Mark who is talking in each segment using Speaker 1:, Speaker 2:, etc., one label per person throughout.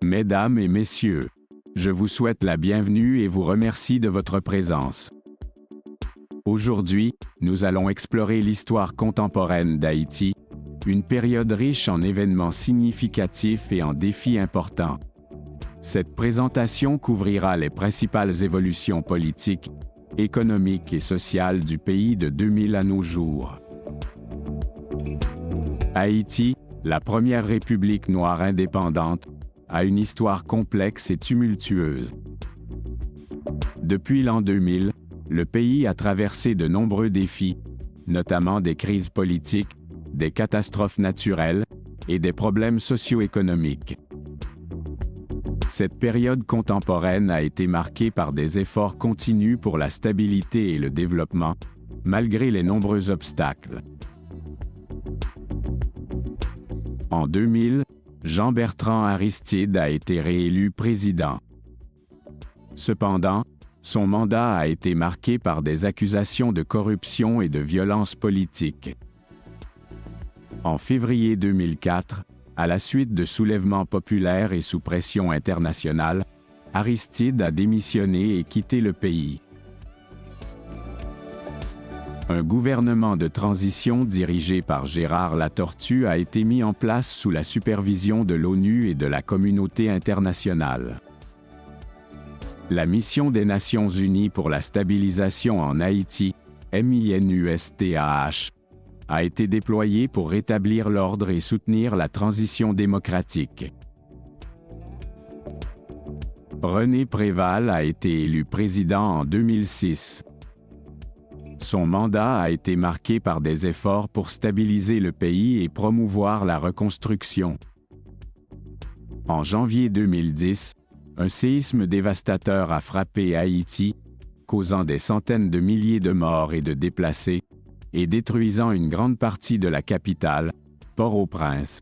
Speaker 1: Mesdames et messieurs, je vous souhaite la bienvenue et vous remercie de votre présence. Aujourd'hui, nous allons explorer l'histoire contemporaine d'Haïti, une période riche en événements significatifs et en défis importants. Cette présentation couvrira les principales évolutions politiques, économiques et sociales du pays de 2000 à nos jours. Haïti, la première république noire indépendante, a une histoire complexe et tumultueuse. Depuis l'an 2000, le pays a traversé de nombreux défis, notamment des crises politiques, des catastrophes naturelles et des problèmes socio-économiques. Cette période contemporaine a été marquée par des efforts continus pour la stabilité et le développement, malgré les nombreux obstacles. En 2000, Jean-Bertrand Aristide a été réélu président. Cependant, son mandat a été marqué par des accusations de corruption et de violence politique. En février 2004, à la suite de soulèvements populaires et sous pression internationale, Aristide a démissionné et quitté le pays. Un gouvernement de transition dirigé par Gérard Latortue a été mis en place sous la supervision de l'ONU et de la communauté internationale. La mission des Nations Unies pour la stabilisation en Haïti, MINUSTAH, a été déployée pour rétablir l'ordre et soutenir la transition démocratique. René Préval a été élu président en 2006. Son mandat a été marqué par des efforts pour stabiliser le pays et promouvoir la reconstruction. En janvier 2010, un séisme dévastateur a frappé Haïti, causant des centaines de milliers de morts et de déplacés, et détruisant une grande partie de la capitale, Port-au-Prince.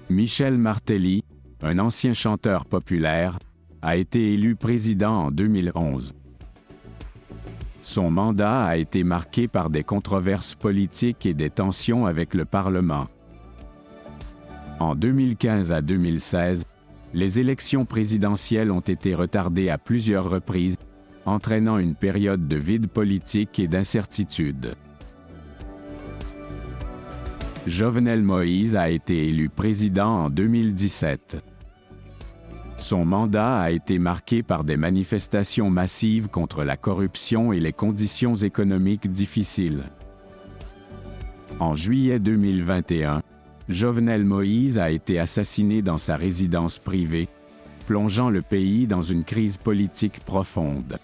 Speaker 1: Michel Martelly, un ancien chanteur populaire, a été élu président en 2011. Son mandat a été marqué par des controverses politiques et des tensions avec le Parlement. En 2015 à 2016, les élections présidentielles ont été retardées à plusieurs reprises, entraînant une période de vide politique et d'incertitude. Jovenel Moïse a été élu président en 2017. Son mandat a été marqué par des manifestations massives contre la corruption et les conditions économiques difficiles. En juillet 2021, Jovenel Moïse a été assassiné dans sa résidence privée, plongeant le pays dans une crise politique profonde.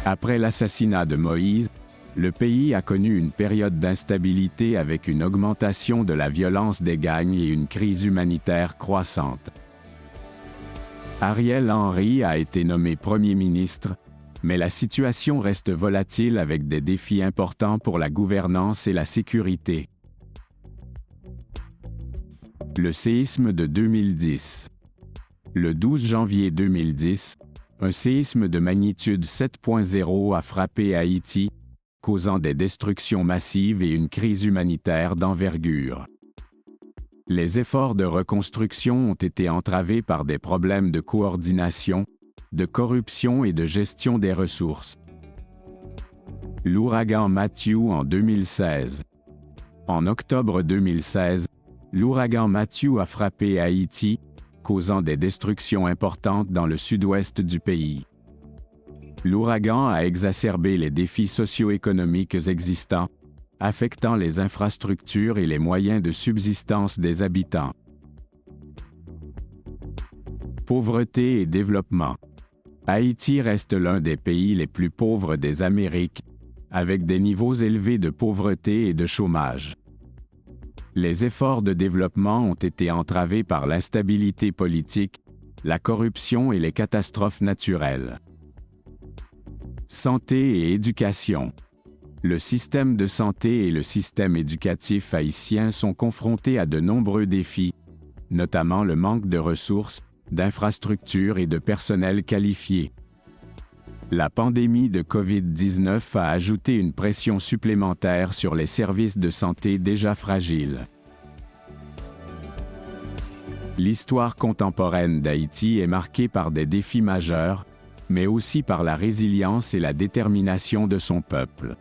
Speaker 1: Après l'assassinat de Moïse, le pays a connu une période d'instabilité avec une augmentation de la violence des gangs et une crise humanitaire croissante. Ariel Henry a été nommé Premier ministre, mais la situation reste volatile avec des défis importants pour la gouvernance et la sécurité. Le séisme de 2010. Le 12 janvier 2010, un séisme de magnitude 7.0 a frappé Haïti, causant des destructions massives et une crise humanitaire d'envergure. Les efforts de reconstruction ont été entravés par des problèmes de coordination, de corruption et de gestion des ressources. L'ouragan Matthew en 2016. En octobre 2016, l'ouragan Matthew a frappé Haïti, causant des destructions importantes dans le sud-ouest du pays. L'ouragan a exacerbé les défis socio-économiques existants, affectant les infrastructures et les moyens de subsistance des habitants. Pauvreté et développement. Haïti reste l'un des pays les plus pauvres des Amériques, avec des niveaux élevés de pauvreté et de chômage. Les efforts de développement ont été entravés par l'instabilité politique, la corruption et les catastrophes naturelles. Santé et éducation. Le système de santé et le système éducatif haïtien sont confrontés à de nombreux défis, notamment le manque de ressources, d'infrastructures et de personnel qualifié. La pandémie de COVID-19 a ajouté une pression supplémentaire sur les services de santé déjà fragiles. L'histoire contemporaine d'Haïti est marquée par des défis majeurs, mais aussi par la résilience et la détermination de son peuple.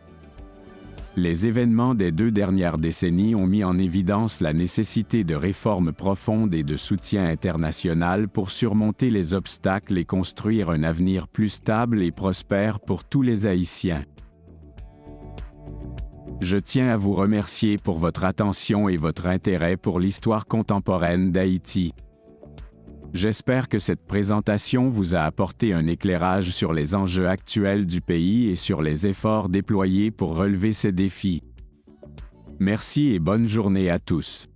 Speaker 1: Les événements des 2 dernières décennies ont mis en évidence la nécessité de réformes profondes et de soutien international pour surmonter les obstacles et construire un avenir plus stable et prospère pour tous les Haïtiens. Je tiens à vous remercier pour votre attention et votre intérêt pour l'histoire contemporaine d'Haïti. J'espère que cette présentation vous a apporté un éclairage sur les enjeux actuels du pays et sur les efforts déployés pour relever ces défis. Merci et bonne journée à tous.